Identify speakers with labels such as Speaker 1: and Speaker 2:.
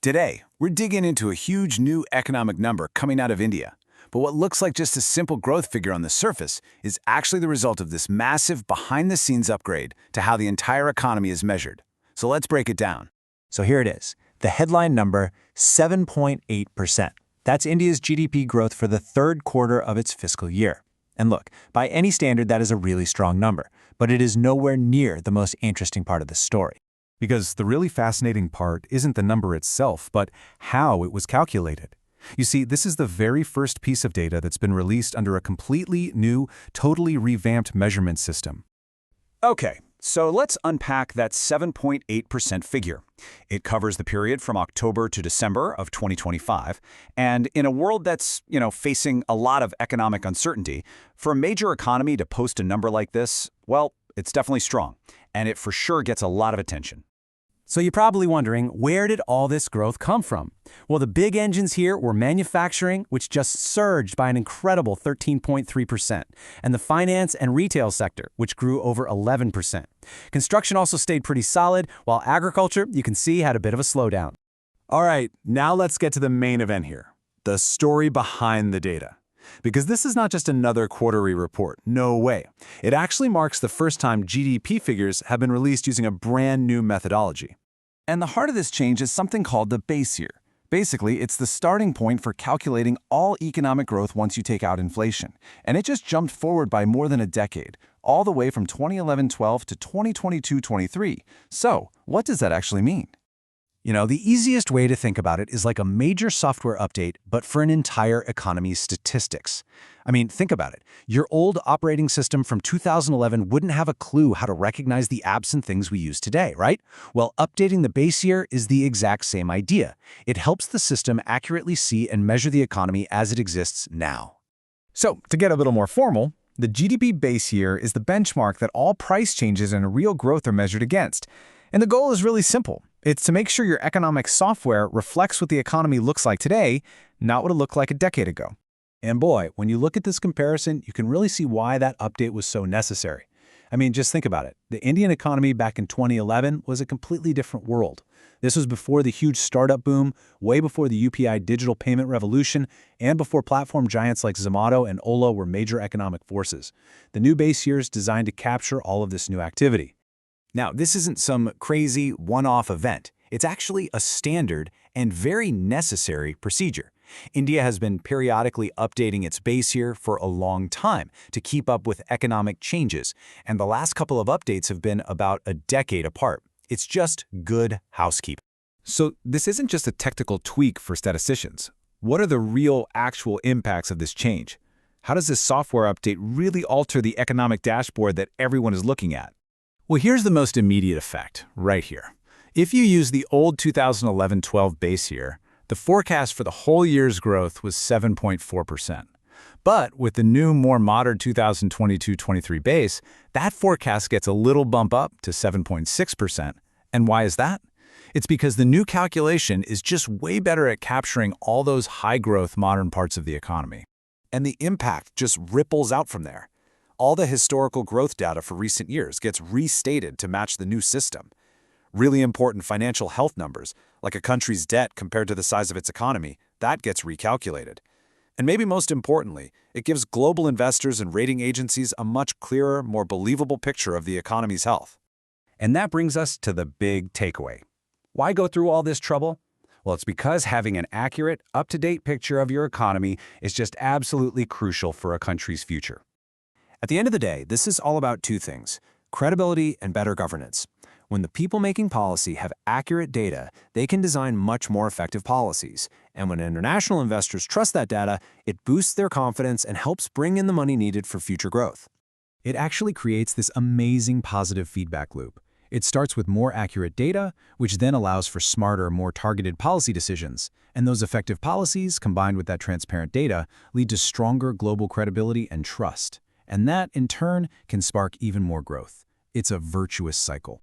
Speaker 1: Today, we're digging into a huge new economic number coming out of India. But what looks like just a simple growth figure on the surface is actually the result of this massive behind-the-scenes upgrade to how the entire economy is measured. So let's break it down.
Speaker 2: So here it is. The headline number, 7.8%. That's India's GDP growth for the third quarter of its fiscal year. And look, by any standard, that is a really strong number, but it is nowhere near the most interesting part of the story.
Speaker 3: Because the really fascinating part isn't the number itself, but how it was calculated. You see, this is the very first piece of data that's been released under a completely new, totally revamped measurement system.
Speaker 1: Okay, so let's unpack that 7.8% figure. It covers the period from October to December of 2025, and in a world that's, facing a lot of economic uncertainty, for a major economy to post a number like this, well, it's definitely strong, and it for sure gets a lot of attention.
Speaker 2: So you're probably wondering, where did all this growth come from? Well, the big engines here were manufacturing, which just surged by an incredible 13.3%, and the finance and retail sector, which grew over 11%. Construction also stayed pretty solid, while agriculture, you can see, had a bit of a slowdown.
Speaker 3: All right, now let's get to the main event here, the story behind the data. Because this is not just another quarterly report, no way. It actually marks the first time GDP figures have been released using a brand new methodology.
Speaker 1: And the heart of this change is something called the base year. Basically, it's the starting point for calculating all economic growth once you take out inflation. And it just jumped forward by more than a decade, all the way from 2011-12 to 2022-23. So, what does that actually mean?
Speaker 2: The easiest way to think about it is like a major software update, but for an entire economy's statistics. I mean, think about it. Your old operating system from 2011 wouldn't have a clue how to recognize the apps and things we use today, right? Well, updating the base year is the exact same idea. It helps the system accurately see and measure the economy as it exists now.
Speaker 3: So, to get a little more formal, the GDP base year is the benchmark that all price changes and real growth are measured against. And the goal is really simple. It's to make sure your economic software reflects what the economy looks like today, not what it looked like a decade ago.
Speaker 2: And boy, when you look at this comparison, you can really see why that update was so necessary. I mean, just think about it. The Indian economy back in 2011 was a completely different world. This was before the huge startup boom, way before the UPI digital payment revolution, and before platform giants like Zomato and Ola were major economic forces. The new base year is designed to capture all of this new activity.
Speaker 1: Now, this isn't some crazy one-off event. It's actually a standard and very necessary procedure. India has been periodically updating its base year for a long time to keep up with economic changes, and the last couple of updates have been about a decade apart. It's just good housekeeping.
Speaker 3: So this isn't just a technical tweak for statisticians. What are the real, actual impacts of this change? How does this software update really alter the economic dashboard that everyone is looking at?
Speaker 1: Well, here's the most immediate effect, right here. If you use the old 2011-12 base year, the forecast for the whole year's growth was 7.4%. But with the new, more modern 2022-23 base, that forecast gets a little bump up to 7.6%. And why is that? It's because the new calculation is just way better at capturing all those high-growth modern parts of the economy. And the impact just ripples out from there. All the historical growth data for recent years gets restated to match the new system. Really important financial health numbers, like a country's debt compared to the size of its economy, that gets recalculated. And maybe most importantly, it gives global investors and rating agencies a much clearer, more believable picture of the economy's health.
Speaker 2: And that brings us to the big takeaway. Why go through all this trouble? Well, it's because having an accurate, up-to-date picture of your economy is just absolutely crucial for a country's future. At the end of the day, this is all about two things: credibility and better governance. When the people making policy have accurate data, they can design much more effective policies. And when international investors trust that data, it boosts their confidence and helps bring in the money needed for future growth. It actually creates this amazing positive feedback loop. It starts with more accurate data, which then allows for smarter, more targeted policy decisions. And those effective policies, combined with that transparent data, lead to stronger global credibility and trust. And that, in turn, can spark even more growth. It's a virtuous cycle.